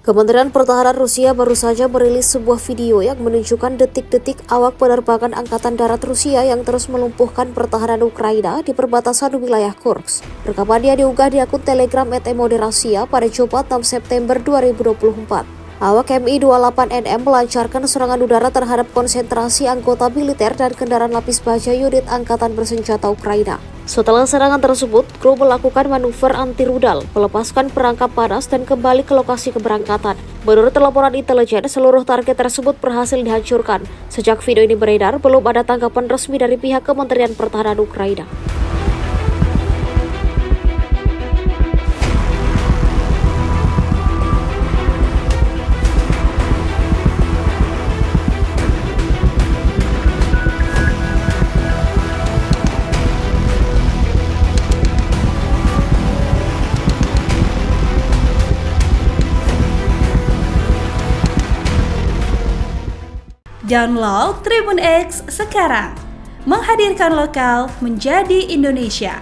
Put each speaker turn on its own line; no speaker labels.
Kementerian Pertahanan Rusia baru saja merilis sebuah video yang menunjukkan detik-detik awak penerbangan Angkatan Darat Rusia yang terus melumpuhkan pertahanan Ukraina di perbatasan wilayah Kursk. Rekamannya diunggah di akun Telegram @moderasia pada Jumat 6 September 2024. Awak Mi-28NM melancarkan serangan udara terhadap konsentrasi anggota militer dan kendaraan lapis baja unit Angkatan Bersenjata Ukraina. Setelah serangan tersebut, kru melakukan manuver anti-rudal, melepaskan perangkap panas dan kembali ke lokasi keberangkatan. Menurut laporan intelijen, seluruh target tersebut berhasil dihancurkan. Sejak video ini beredar, belum ada tanggapan resmi dari pihak Kementerian Pertahanan Ukraina.
Download Tribun X sekarang, menghadirkan lokal menjadi Indonesia.